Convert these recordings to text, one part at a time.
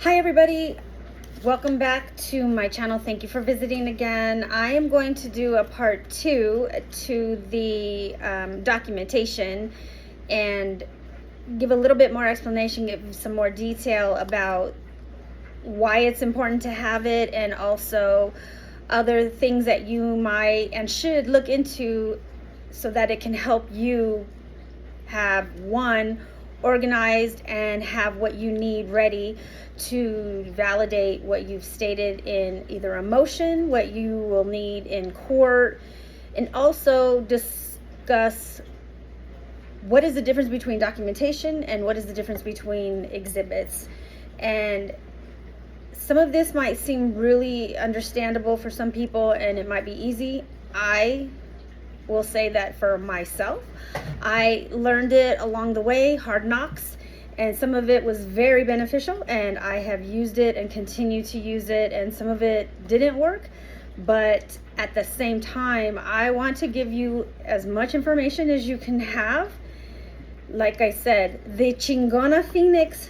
Hi everybody, welcome back to my channel. Thank you for visiting again. I am going to do a part 2 to the documentation and give a little bit more explanation, give some more detail about why it's important to have it, and also other things that you might and should look into so that it can help you have organized and have what you need ready to validate what you've stated in either a motion, what you will need in court, and also discuss what is the difference between documentation and what is the difference between exhibits. And some of this might seem really understandable for some people and it might be easy. I will say that for myself, I learned it along the way, hard knocks, and some of it was very beneficial and I have used it and continue to use it, and some of it didn't work. But at the same time, I want to give you as much information as you can have. Like I said, the Chingona-Phoenix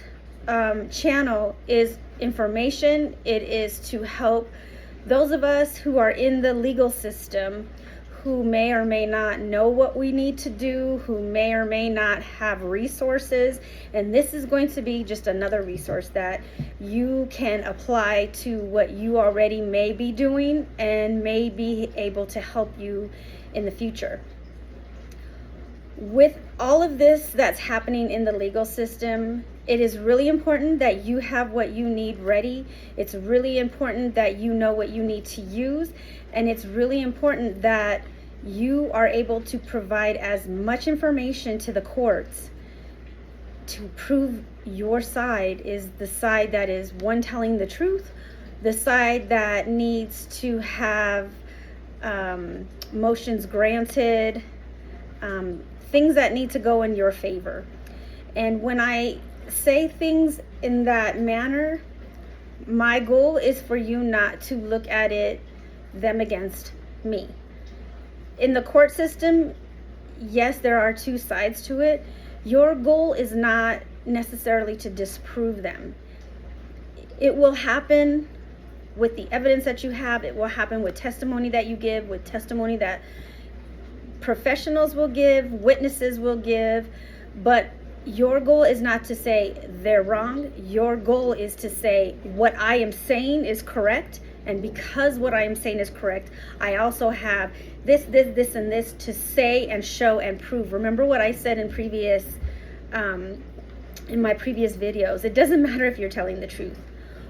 channel is information. It is to help those of us who are in the legal system, who may or may not know what we need to do, who may or may not have resources. And this is going to be just another resource that you can apply to what you already may be doing and may be able to help you in the future. With all of this that's happening in the legal system, it is really important that you have what you need ready. It's really important that you know what you need to use. And it's really important that you are able to provide as much information to the courts to prove your side is the side that is one, telling the truth, the side that needs to have motions granted, things that need to go in your favor. And when I say things in that manner, my goal is for you not to look at it them against me. In the court system, yes, there are two sides to it. Your goal is not necessarily to disprove them. It will happen with the evidence that you have. It will happen with testimony that you give, with testimony that professionals will give, witnesses will give. But your goal is not to say they're wrong. Your goal is to say what I am saying is correct. And because what I am saying is correct, I also have this, and this to say and show and prove. Remember what I said in my previous videos. It doesn't matter if you're telling the truth.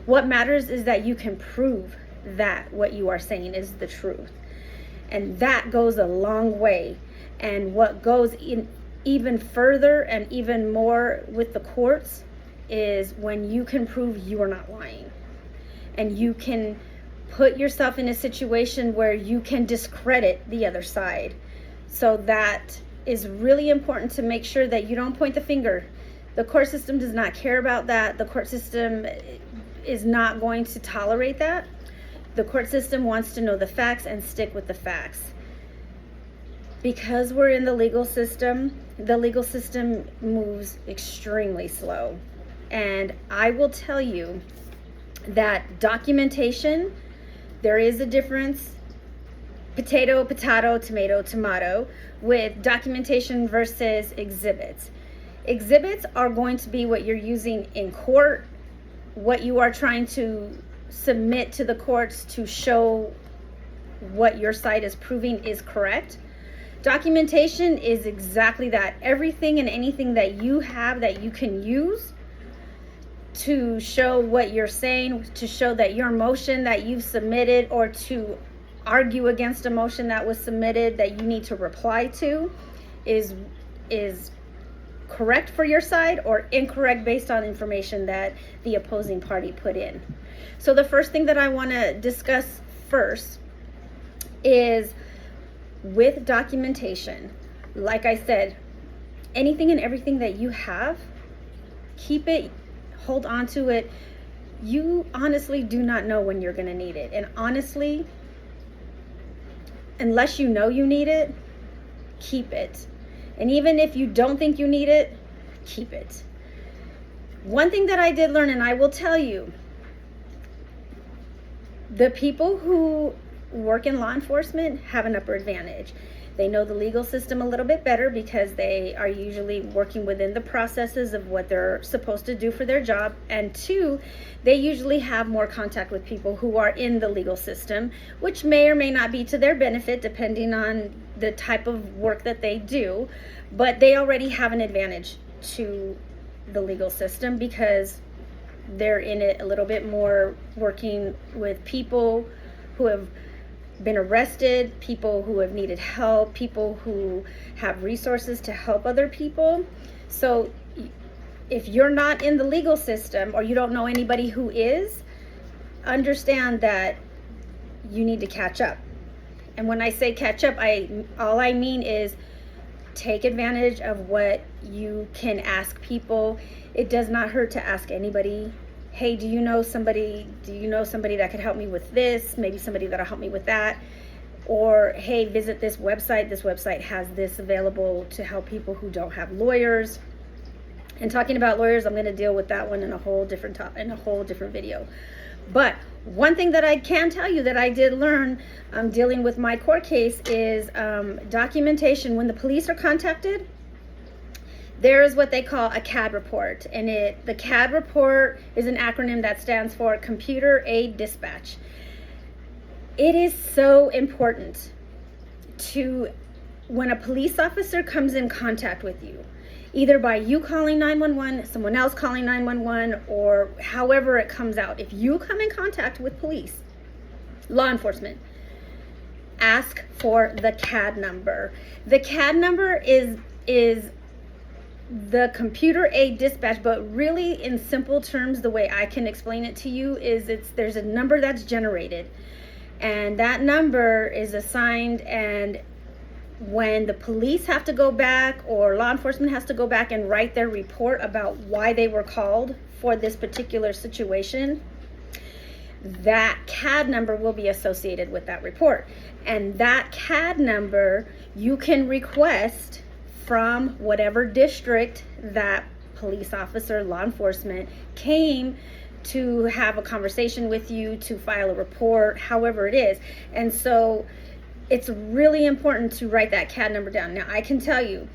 What matters is that you can prove that what you are saying is the truth. And that goes a long way. And what goes in even further and even more with the courts is when you can prove you are not lying. And you can put yourself in a situation where you can discredit the other side. So that is really important, to make sure that you don't point the finger. The court system does not care about that. The court system is not going to tolerate that. The court system wants to know the facts and stick with the facts. Because we're in the legal system moves extremely slow. And I will tell you that documentation, there is a difference, potato, tomato, with documentation versus exhibits. Exhibits are going to be what you're using in court, what you are trying to submit to the courts to show what your side is proving is correct. Documentation is exactly that. Everything and anything that you have that you can use to show what you're saying, to show that your motion that you've submitted, or to argue against a motion that was submitted that you need to reply to, is correct for your side or incorrect based on information that the opposing party put in. So the first thing that I want to discuss first is with documentation. Like I said, anything and everything that you have, keep it, hold on to it. You honestly do not know when you're going to need it. And honestly, unless you know you need it, keep it. And even if you don't think you need it, keep it. One thing that I did learn, and I will tell you, the people who work in law enforcement have an upper advantage. They know the legal system a little bit better because they are usually working within the processes of what they're supposed to do for their job. And two, they usually have more contact with people who are in the legal system, which may or may not be to their benefit depending on the type of work that they do. But they already have an advantage to the legal system because they're in it a little bit more, working with people who have been arrested, people who have needed help, people who have resources to help other people. So if you're not in the legal system or you don't know anybody who is, understand that you need to catch up. And when I say catch up, all I mean is take advantage of what you can ask people. It does not hurt to ask anybody, hey, do you know somebody that could help me with this? Maybe somebody that'll help me with that. Or, hey, visit this website. This website has this available to help people who don't have lawyers. And talking about lawyers, I'm going to deal with that one in a whole different video. But one thing that I can tell you that I did learn dealing with my court case is documentation. When the police are contacted, there is what they call a CAD report. And the CAD report is an acronym that stands for Computer Aid Dispatch. It is so important when a police officer comes in contact with you, either by you calling 911, someone else calling 911, or however it comes out. If you come in contact with police, law enforcement, ask for the CAD number. The CAD number is the Computer Aid Dispatch, but really in simple terms, the way I can explain it to you is there's a number that's generated, and that number is assigned, and when the police have to go back or law enforcement has to go back and write their report about why they were called for this particular situation, that CAD number will be associated with that report. And that CAD number you can request from whatever district that police officer, law enforcement came to have a conversation with you, to file a report, however it is. And so it's really important to write that CAD number down. Now, I can tell you,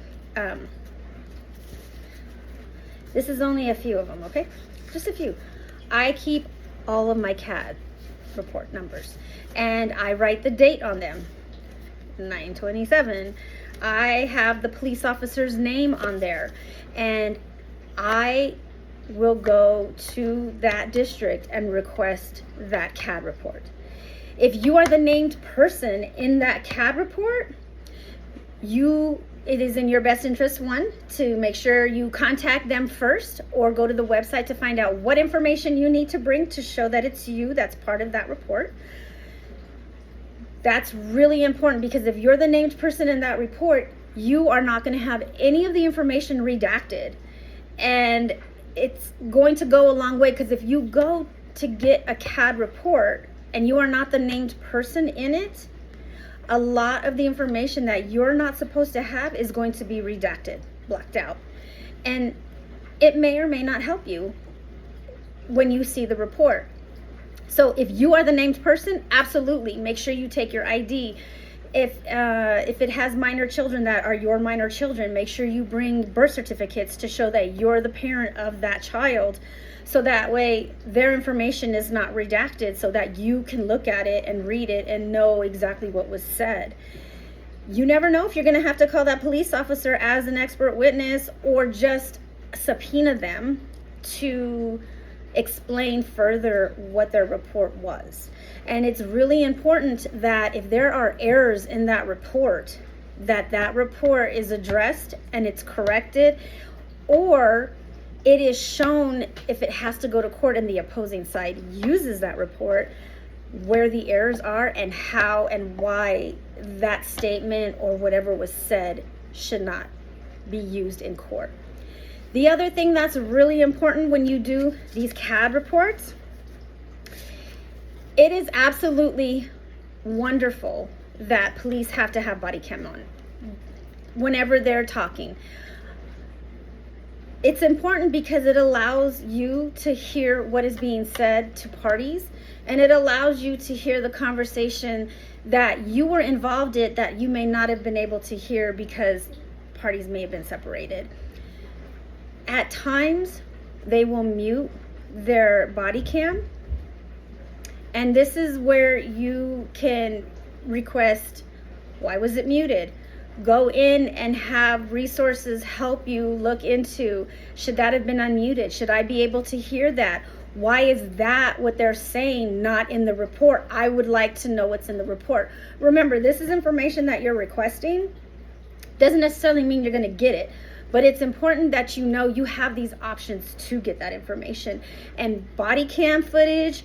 this is only a few of them, okay? Just a few. I keep all of my CAD report numbers, and I write the date on them, 9/27. I have the police officer's name on there, and I will go to that district and request that CAD report. If you are the named person in that CAD report, it is in your best interest, one, to make sure you contact them first or go to the website to find out what information you need to bring to show that it's you that's part of that report. That's really important, because if you're the named person in that report, you are not going to have any of the information redacted. And it's going to go a long way, because if you go to get a CAD report and you are not the named person in it, a lot of the information that you're not supposed to have is going to be redacted, blacked out. And it may or may not help you when you see the report. So if you are the named person, absolutely make sure you take your ID. If it has minor children that are your minor children, make sure you bring birth certificates to show that you're the parent of that child, so that way their information is not redacted, so that you can look at it and read it and know exactly what was said. You never know if you're going to have to call that police officer as an expert witness, or just subpoena them to explain further what their report was. And it's really important that if there are errors in that report, that report is addressed and it's corrected, or it is shown, if it has to go to court and the opposing side uses that report, where the errors are and how and why that statement or whatever was said should not be used in court. The other thing that's really important when you do these CAD reports, it is absolutely wonderful that police have to have body cam on whenever they're talking. It's important because it allows you to hear what is being said to parties, and it allows you to hear the conversation that you were involved in that you may not have been able to hear because parties may have been separated. At times, they will mute their body cam, and this is where you can request, why was it muted? Go in and have resources help you look into, should that have been unmuted? Should I be able to hear that? Why is that what they're saying not in the report? I would like to know what's in the report. Remember, this is information that you're requesting. Doesn't necessarily mean you're going to get it, but it's important that you know you have these options to get that information. And body cam footage,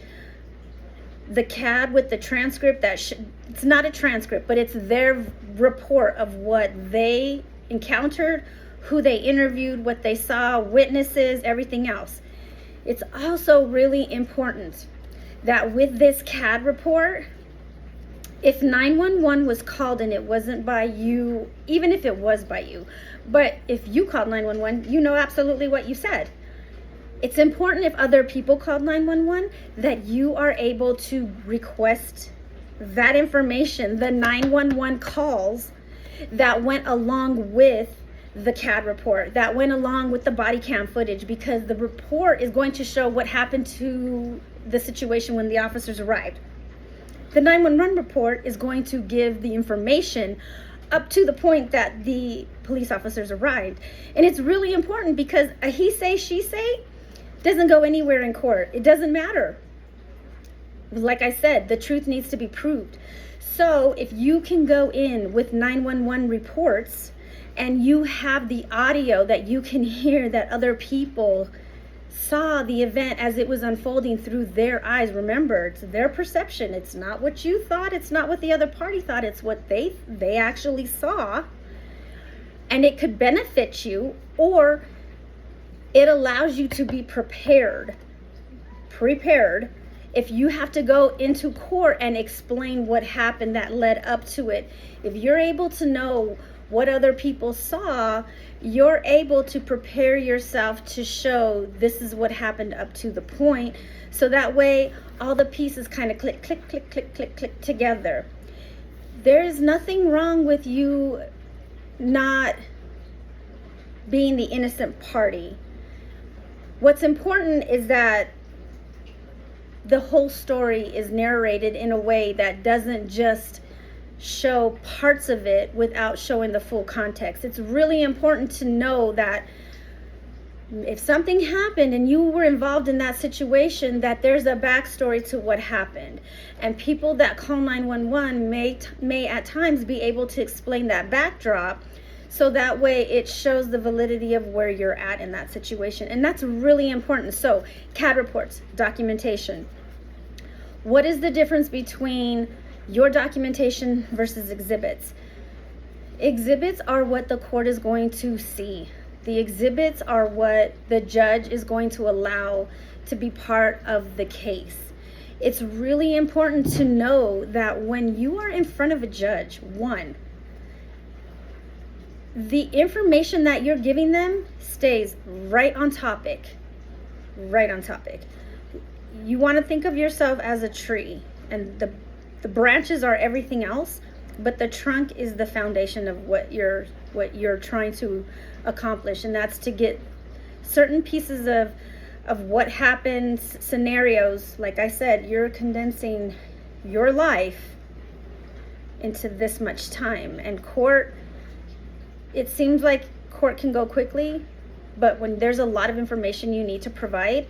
the CAD with the transcript, it's not a transcript, but it's their report of what they encountered, who they interviewed, what they saw, witnesses, everything else. It's also really important that with this CAD report, if 911 was called and it wasn't by you, even if it was by you, but if you called 911, you know absolutely what you said. It's important if other people called 911 that you are able to request that information, the 911 calls that went along with the CAD report, that went along with the body cam footage, because the report is going to show what happened to the situation when the officers arrived. The 911 report is going to give the information up to the point that the police officers arrived. And it's really important because a he say, she say doesn't go anywhere in court. It doesn't matter. Like I said, the truth needs to be proved. So if you can go in with 911 reports and you have the audio that you can hear that other people saw the event as it was unfolding through their eyes. Remember, it's their perception. It's not what you thought. It's not what the other party thought. It's what they actually saw. And it could benefit you, or it allows you to be prepared if you have to go into court and explain what happened that led up to it. If you're able to know what other people saw, you're able to prepare yourself to show this is what happened up to the point. So that way all the pieces kind of click, click, click, click, click, click together. There is nothing wrong with you not being the innocent party. What's important is that the whole story is narrated in a way that doesn't just show parts of it without showing the full context. It's really important to know that if something happened and you were involved in that situation, that there's a backstory to what happened. And people that call 911 may at times be able to explain that backdrop, so that way it shows the validity of where you're at in that situation. And that's really important. So CAD reports, documentation. What is the difference between your documentation versus exhibits? Exhibits are what the court is going to see. The exhibits are what the judge is going to allow to be part of the case. It's really important to know that when you are in front of a judge, the information that you're giving them stays right on topic. You want to think of yourself as a tree, and the branches are everything else, but the trunk is the foundation of what you're trying to accomplish, and that's to get certain pieces of what happens, scenarios. Like I said, you're condensing your life into this much time. And court, it seems like court can go quickly, but when there's a lot of information you need to provide,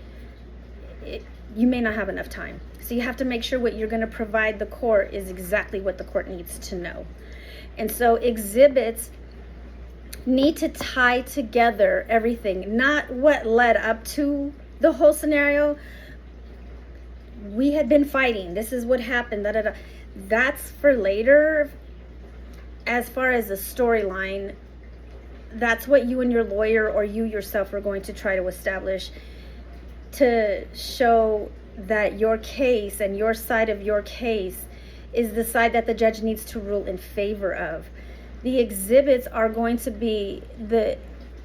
you may not have enough time. So you have to make sure what you're going to provide the court is exactly what the court needs to know. And so exhibits need to tie together everything, not what led up to the whole scenario. We had been fighting. This is what happened. That's for later. As far as the storyline, that's what you and your lawyer or you yourself are going to try to establish to show that your case and your side of your case is the side that the judge needs to rule in favor of. The exhibits are going to be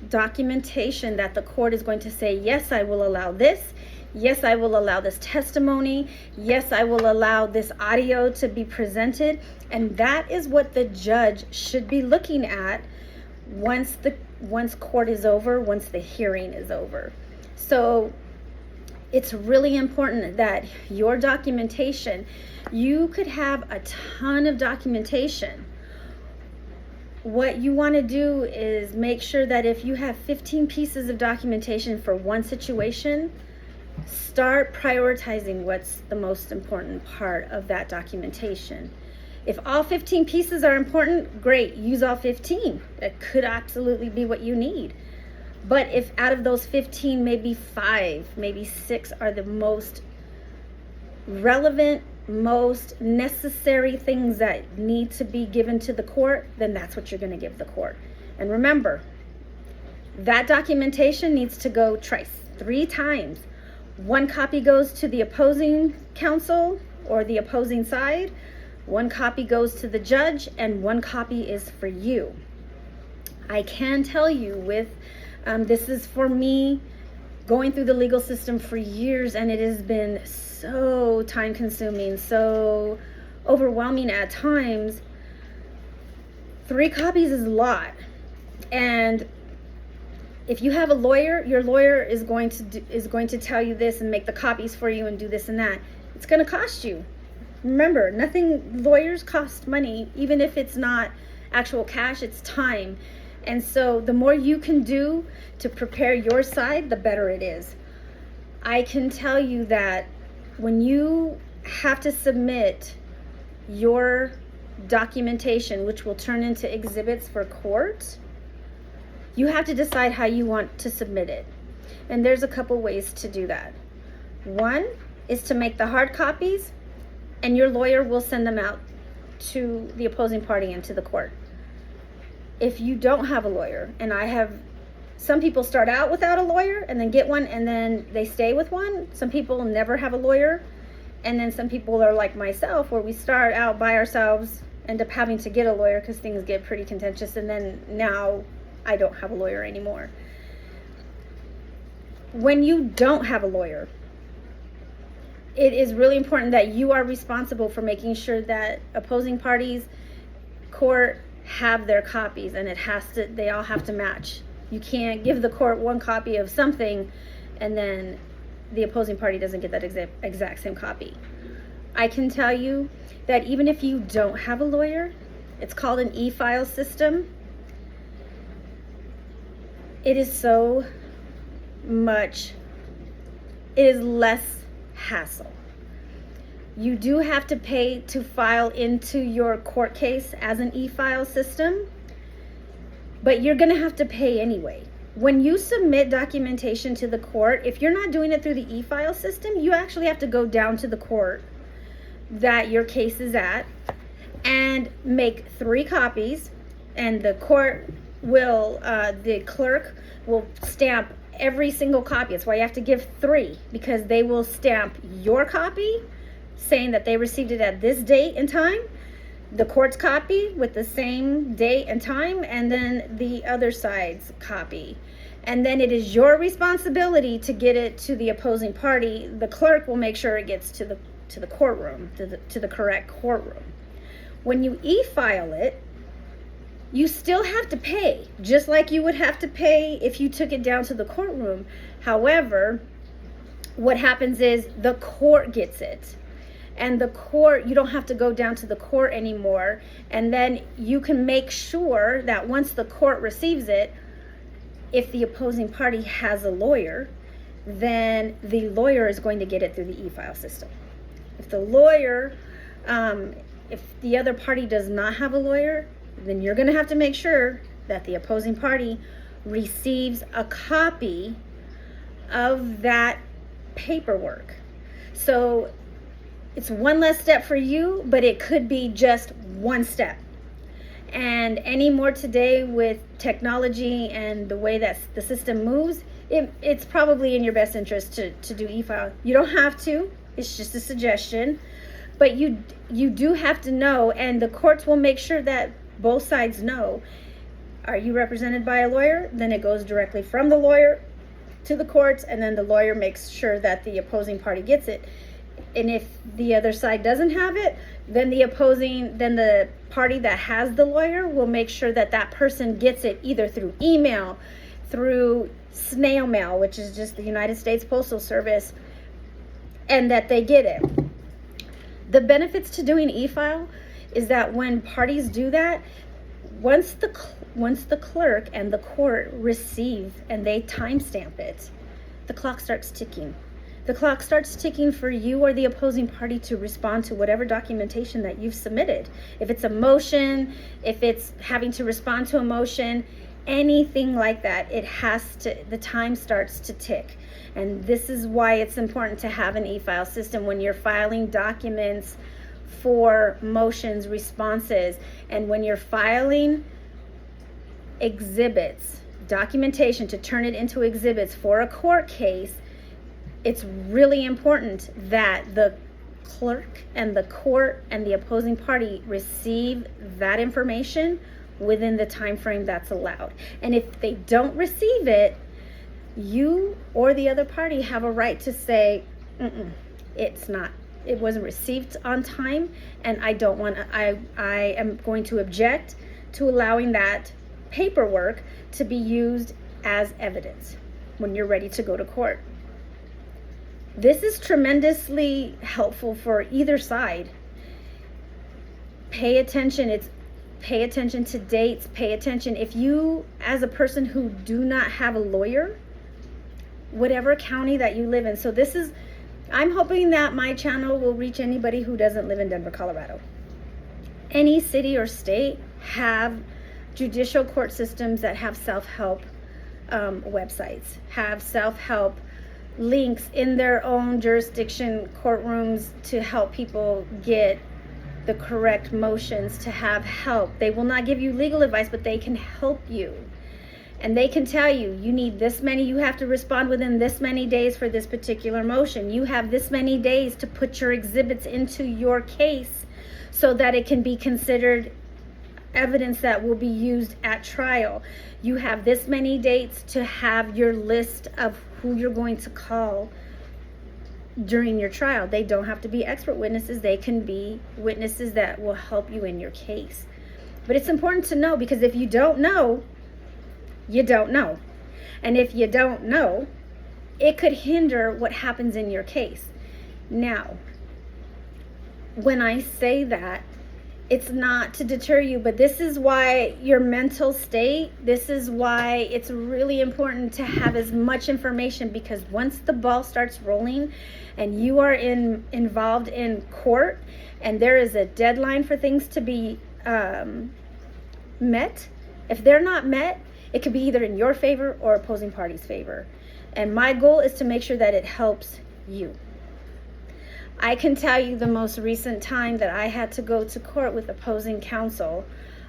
documentation that the court is going to say, yes, I will allow this. Yes, I will allow this testimony. Yes, I will allow this audio to be presented. And that is what the judge should be looking at once court is over, once the hearing is over. So it's really important that your documentation, you could have a ton of documentation. What you want to do is make sure that if you have 15 pieces of documentation for one situation, start prioritizing what's the most important part of that documentation. If all 15 pieces are important, great, use all 15. That could absolutely be what you need. But if out of those 15, maybe 5, maybe 6 are the most relevant, most necessary things that need to be given to the court, then that's what you're going to give the court. And remember, that documentation needs to go twice, 3 times. One copy goes to the opposing counsel or the opposing side, one copy goes to the judge, and one copy is for you. I can tell you this is for me going through the legal system for years, and it has been so time consuming, so overwhelming at times. 3 copies is a lot. And if you have a lawyer, your lawyer is going to tell you this and make the copies for you and do this and that. It's going to cost you. Remember, lawyers cost money, even if it's not actual cash, it's time. And so the more you can do to prepare your side, the better it is. I can tell you that when you have to submit your documentation, which will turn into exhibits for court, you have to decide how you want to submit it. And there's a couple ways to do that. One is to make the hard copies, and your lawyer will send them out to the opposing party and to the court. If you don't have a lawyer, and some people start out without a lawyer and then get one and then they stay with one. Some people never have a lawyer. And then some people are like myself, where we start out by ourselves, end up having to get a lawyer because things get pretty contentious, and then now I don't have a lawyer anymore. When you don't have a lawyer, it is really important that you are responsible for making sure that opposing parties, court, have their copies, and they all have to match. You can't give the court one copy of something and then the opposing party doesn't get that exact same copy. I can tell you that even if you don't have a lawyer, it's called an e-file system. It is less hassle. You do have to pay to file into your court case as an e-file system, but you're going to have to pay anyway. When you submit documentation to the court, if you're not doing it through the e-file system, you actually have to go down to the court that your case is at and make 3 copies, and the clerk will stamp every single copy. That's why you have to give 3, because they will stamp your copy saying that they received it at this date and time, the court's copy with the same date and time, and then the other side's copy. And then it is your responsibility to get it to the opposing party. The clerk will make sure it gets to the courtroom, to the correct courtroom. When you e-file it, you still have to pay, just like you would have to pay if you took it down to the courtroom. However, what happens is the court gets it. And the court, you don't have to go down to the court anymore. And then you can make sure that once the court receives it, if the opposing party has a lawyer, then the lawyer is going to get it through the e-file system. If the other party does not have a lawyer, then you're going to have to make sure that the opposing party receives a copy of that paperwork. So it's one less step for you, but it could be just one step. And any more today with technology and the way that the system moves, it's probably in your best interest to do e-file. You don't have to, it's just a suggestion, but you do have to know, and the courts will make sure that both sides know. Are you represented by a lawyer? Then it goes directly from the lawyer to the courts, and then the lawyer makes sure that the opposing party gets it. And if the other side doesn't have it, then the party that has the lawyer will make sure that that person gets it either through email, through snail mail, which is just the United States Postal Service, and that they get it. The benefits to doing e-file is that when parties do that, once the clerk and the court receive and they timestamp it, the clock starts ticking. The clock starts ticking for you or the opposing party to respond to whatever documentation that you've submitted. If it's a motion, if it's having to respond to a motion, anything like that, the time starts to tick. And this is why it's important to have an e-file system when you're filing documents for motions, responses, and when you're filing exhibits, documentation to turn it into exhibits for a court case. It's really important that the clerk and the court and the opposing party receive that information within the time frame that's allowed. And if they don't receive it, you or the other party have a right to say, it wasn't received on time, and I am going to object to allowing that paperwork to be used as evidence when you're ready to go to court. This is tremendously helpful for either side. Pay attention. Pay attention to dates. Pay attention. If you, as a person who do not have a lawyer, whatever county that you live in. So I'm hoping that my channel will reach anybody who doesn't live in Denver, Colorado. Any city or state have judicial court systems that have self-help websites, have self-help links in their own jurisdiction courtrooms to help people get the correct motions, to have help. They will not give you legal advice, but they can help you. And they can tell you, you need this many, you have to respond within this many days for this particular motion. You have this many days to put your exhibits into your case so that it can be considered evidence that will be used at trial. You have this many dates to have your list of who you're going to call during your trial. They don't have to be expert witnesses. They can be witnesses that will help you in your case. But it's important to know, because if you don't know, you don't know. And if you don't know, it could hinder what happens in your case. Now, when I say that, it's not to deter you, but this is why your mental state, this is why it's really important to have as much information, because once the ball starts rolling and you are involved in court and there is a deadline for things to be met, if they're not met, it could be either in your favor or opposing party's favor. And my goal is to make sure that it helps you. I can tell you the most recent time that I had to go to court with opposing counsel.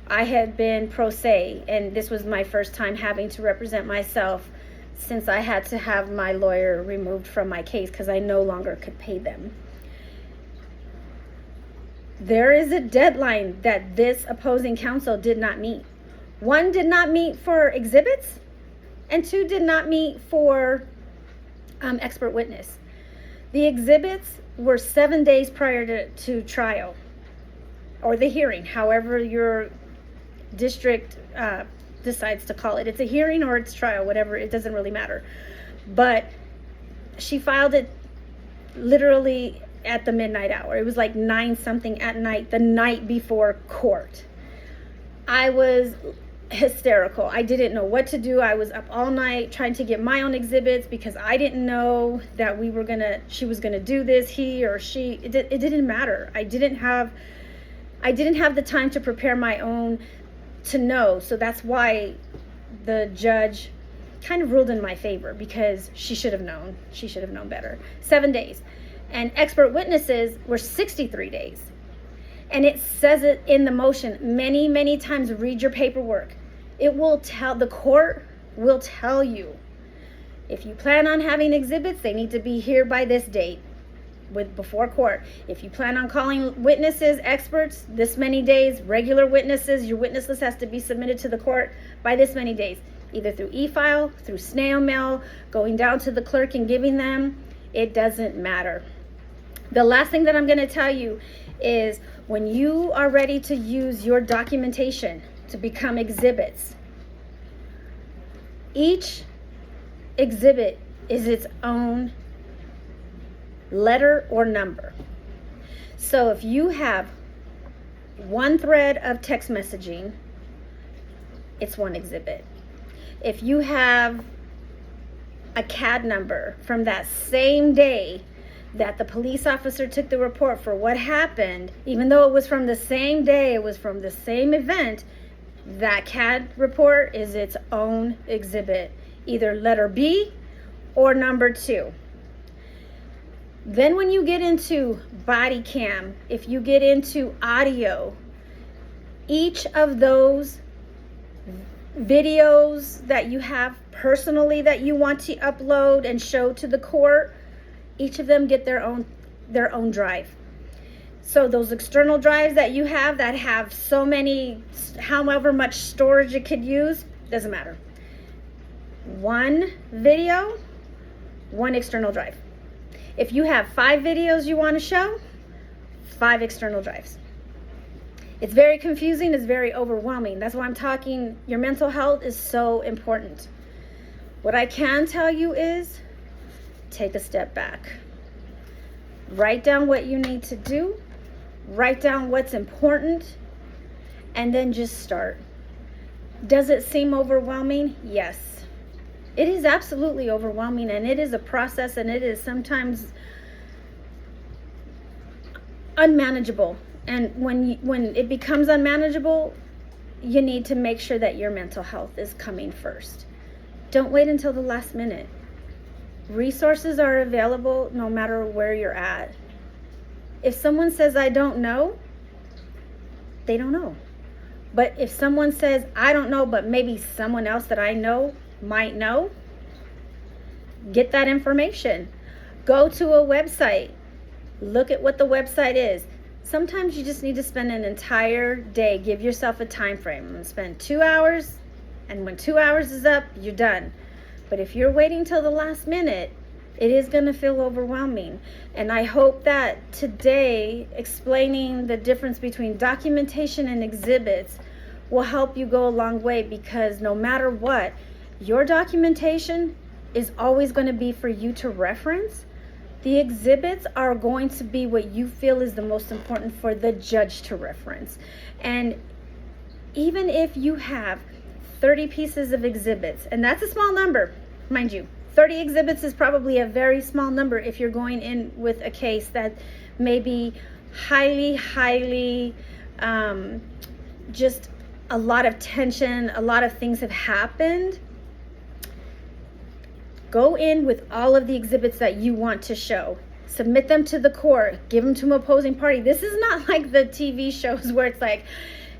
I had been pro se, and this was my first time having to represent myself since I had to have my lawyer removed from my case because I no longer could pay them. There is a deadline that this opposing counsel did not meet. One did not meet for exhibits, and two did not meet for expert witness. The exhibits were 7 days prior to trial, or the hearing, however your district decides to call it. It's a hearing or it's trial, whatever, it doesn't really matter. But she filed it literally at the midnight hour. It was like 9 something at night, the night before court. I was hysterical. I didn't know what to do. I was up all night trying to get my own exhibits because I didn't know that she was gonna do this, he or she. It didn't matter. I didn't have the time to prepare my own to know. So that's why the judge kind of ruled in my favor, because she should have known. She should have known better. 7 days. And expert witnesses were 63 days. And it says it in the motion many, many times. Read your paperwork. The court will tell you, if you plan on having exhibits, they need to be here by this date. before court. If you plan on calling witnesses, experts, this many days, regular witnesses, your witness list has to be submitted to the court by this many days, either through e-file, through snail mail, going down to the clerk and giving them. It doesn't matter. The last thing that I'm going to tell you is when you are ready to use your documentation to become exhibits, each exhibit is its own letter or number. So if you have one thread of text messaging, it's one exhibit. If you have a CAD number from that same day that the police officer took the report for what happened, even though it was from the same day, it was from the same event, that CAD report is its own exhibit, either letter B or number 2. Then when you get into body cam, if you get into audio, each of those videos that you have personally that you want to upload and show to the court, each of them get their own drive. So those external drives that you have that have so many, however much storage it could use, doesn't matter. One video, one external drive. If you have 5 videos you want to show, 5 external drives. It's very confusing, it's very overwhelming. That's why I'm talking, your mental health is so important. What I can tell you is, take a step back. Write down what you need to do, write down what's important, and then just start. Does it seem overwhelming? Yes. It is absolutely overwhelming, and it is a process, and it is sometimes unmanageable. And when it becomes unmanageable, you need to make sure that your mental health is coming first. Don't wait until the last minute. Resources are available no matter where you're at. If someone says, I don't know, they don't know. But if someone says, I don't know, but maybe someone else that I know might know, get that information. Go to a website. Look at what the website is. Sometimes you just need to spend an entire day. Give yourself a time frame. I'm going to spend 2 hours, and when 2 hours is up, you're done. But if you're waiting till the last minute, it is going to feel overwhelming. And I hope that today, explaining the difference between documentation and exhibits will help you go a long way, because no matter what, your documentation is always going to be for you to reference. The exhibits are going to be what you feel is the most important for the judge to reference. And even if you have 30 pieces of exhibits, and that's a small number, mind you, 30 exhibits is probably a very small number if you're going in with a case that may be highly, just a lot of tension, a lot of things have happened. Go in with all of the exhibits that you want to show. Submit them to the court. Give them to an opposing party. This is not like the TV shows where it's like,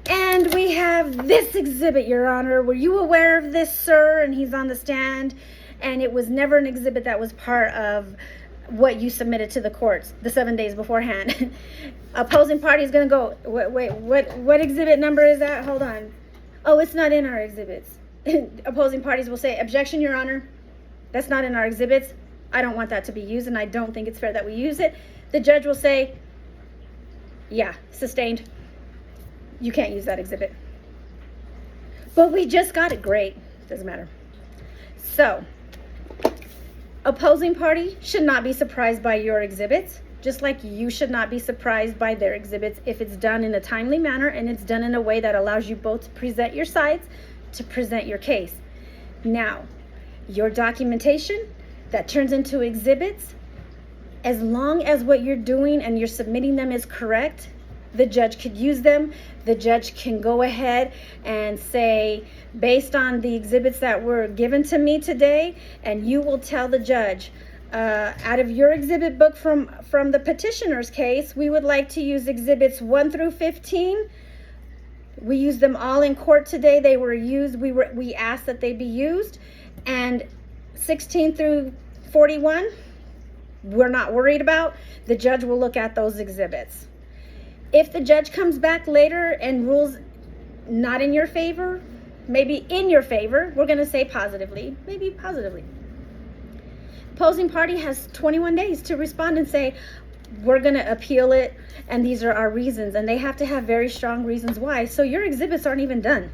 and we have this exhibit, Your Honor. Were you aware of this, sir? And he's on the stand. And it was never an exhibit that was part of what you submitted to the courts the 7 days beforehand. Opposing party is going to go, wait, what exhibit number is that? Hold on. Oh, it's not in our exhibits. Opposing parties will say, objection, Your Honor. That's not in our exhibits. I don't want that to be used, and I don't think it's fair that we use it. The judge will say, yeah, sustained. You can't use that exhibit. But we just got it. Great. Doesn't matter. So, opposing party should not be surprised by your exhibits, just like you should not be surprised by their exhibits if it's done in a timely manner and it's done in a way that allows you both to present your sides, to present your case. Now, your documentation that turns into exhibits, as long as what you're doing and you're submitting them is correct, the judge could use them. The judge can go ahead and say, based on the exhibits that were given to me today, and you will tell the judge, out of your exhibit book from the petitioner's case, we would like to use exhibits 1 through 15. We used them all in court today. They were used. We asked that they be used. And 16 through 41, we're not worried about, the judge will look at those exhibits. If the judge comes back later and rules not in your favor, maybe in your favor, we're going to say positively, maybe positively. Opposing party has 21 days to respond and say, we're going to appeal it, and these are our reasons. And they have to have very strong reasons why. So your exhibits aren't even done.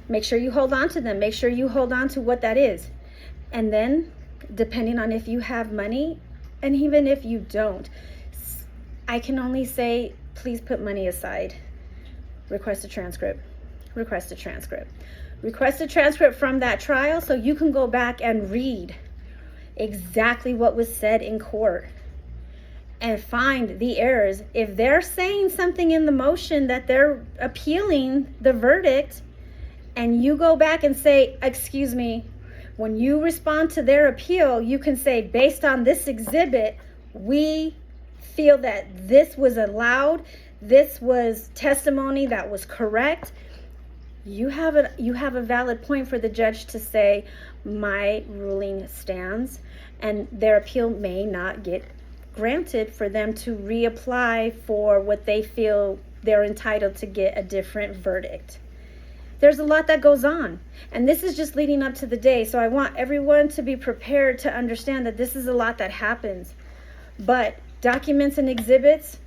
Make sure you hold on to them. Make sure you hold on to what that is. And then, depending on if you have money, and even if you don't, I can only say, please put money aside. Request a transcript. Request a transcript. Request a transcript from that trial so you can go back and read exactly what was said in court and find the errors. If they're saying something in the motion that they're appealing the verdict, and you go back and say, excuse me, when you respond to their appeal, you can say, based on this exhibit, we feel that this was allowed, this was testimony that was correct. You have a valid point for the judge to say, my ruling stands, and their appeal may not get granted for them to reapply for what they feel they're entitled to get a different verdict. There's a lot that goes on, and this is just leading up to the day, so I want everyone to be prepared to understand that this is a lot that happens. But documents and exhibits,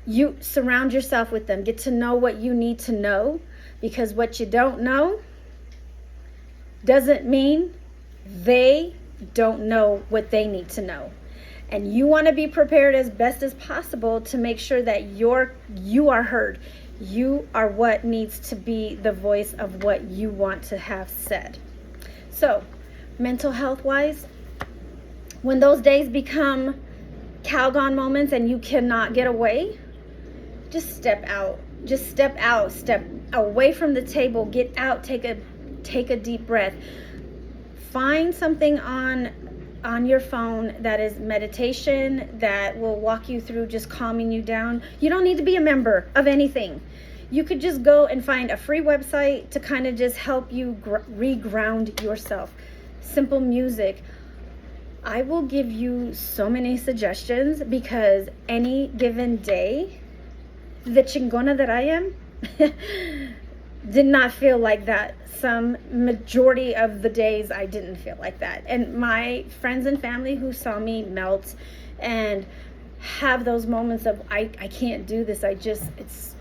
you surround yourself with them. Get to know what you need to know, because what you don't know doesn't mean they don't know what they need to know. And you want to be prepared as best as possible to make sure that you are heard. You are what needs to be the voice of what you want to have said. So, mental health wise, when those days become Calgon moments and you cannot get away, just step out. Just step out. Step away from the table. Get out. Take a deep breath. Find something on your phone that is meditation, that will walk you through just calming you down. You don't need to be a member of anything. You could just go and find a free website to kind of just help you reground yourself. Simple music. I will give you so many suggestions, because any given day, the Chingona that I am did not feel like that. Some majority of the days I didn't feel like that. And my friends and family who saw me melt and have those moments of I can't do this. It's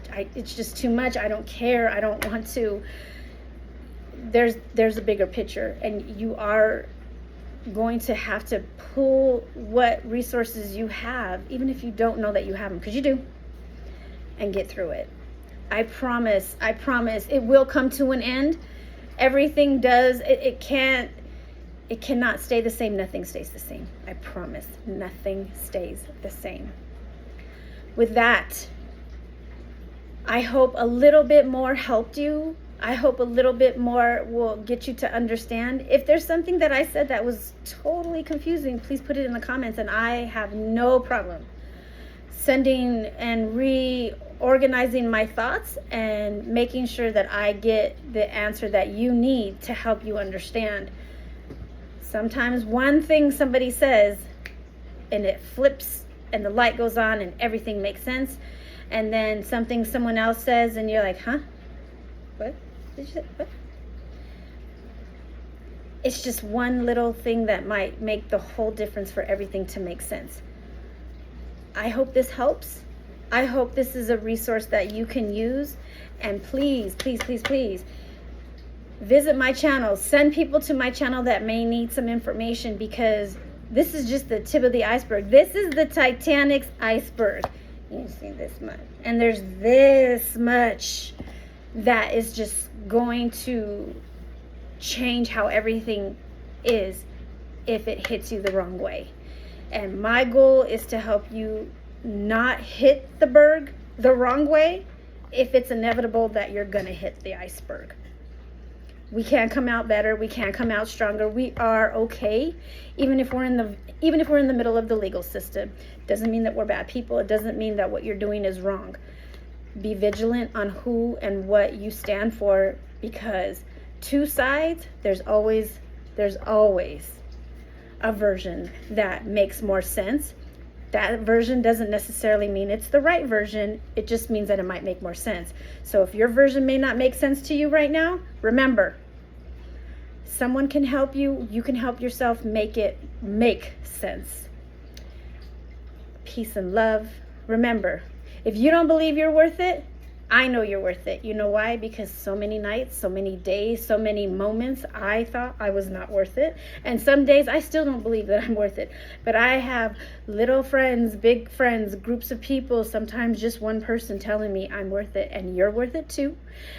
just too much. I don't care. I don't want to. There's a bigger picture, and you are going to have to pull what resources you have, even if you don't know that you have them, because you do, and get through it. I promise it will come to an end. Everything does. It cannot stay the same. Nothing stays the same. I promise. Nothing stays the same. With that, I hope a little bit more helped you. I hope a little bit more will get you to understand. If there's something that I said that was totally confusing, please put it in the comments, and I have no problem sending and reorganizing my thoughts and making sure that I get the answer that you need to help you understand. Sometimes one thing somebody says and it flips and the light goes on and everything makes sense, and then something someone else says and you're like, huh? What did you say? What? It's just one little thing that might make the whole difference for everything to make sense. I hope this helps. I hope this is a resource that you can use. And please, please, please, please visit my channel. Send people to my channel that may need some information, because this is just the tip of the iceberg. This is the Titanic's iceberg. You see this much. And there's this much that is just going to change how everything is if it hits you the wrong way. And my goal is to help you not hit the berg the wrong way if it's inevitable that you're gonna hit the iceberg. We can come out better. We can come out stronger. We are okay, even if we're in the middle of the legal system. Doesn't mean that we're bad people. It doesn't mean that what you're doing is wrong. Be vigilant on who and what you stand for, because two sides, there's always a version that makes more sense. That version doesn't necessarily mean it's the right version. It just means that it might make more sense. So if your version may not make sense to you right now, remember, someone can help you. You can help yourself make it make sense. Peace and love. Remember, if you don't believe you're worth it, I know you're worth it. You know why? Because so many nights, so many days, so many moments, I thought I was not worth it. And some days I still don't believe that I'm worth it. But I have little friends, big friends, groups of people, sometimes just one person telling me I'm worth it, and you're worth it too.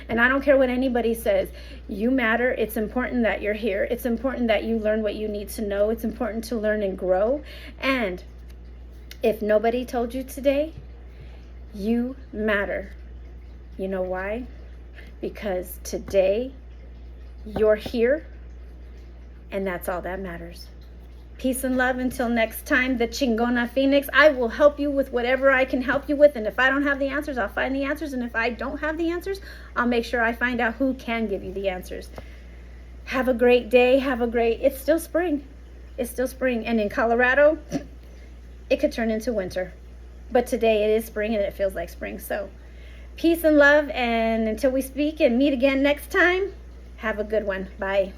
And I don't care what anybody says. You matter. It's important that you're here. It's important that you learn what you need to know. It's important to learn and grow. And if nobody told you today, you matter. You know why? Because today you're here, and that's all that matters. Peace and love until next time. The Chingona-Phoenix. I will help you with whatever I can help you with, and if I don't have the answers, I'll find the answers, and if I don't have the answers, I'll make sure I find out who can give you the answers. Have a great day. It's still spring. It's still spring, and in Colorado, it could turn into winter. But today it is spring, and it feels like spring, so peace and love, and until we speak and meet again next time, have a good one. Bye.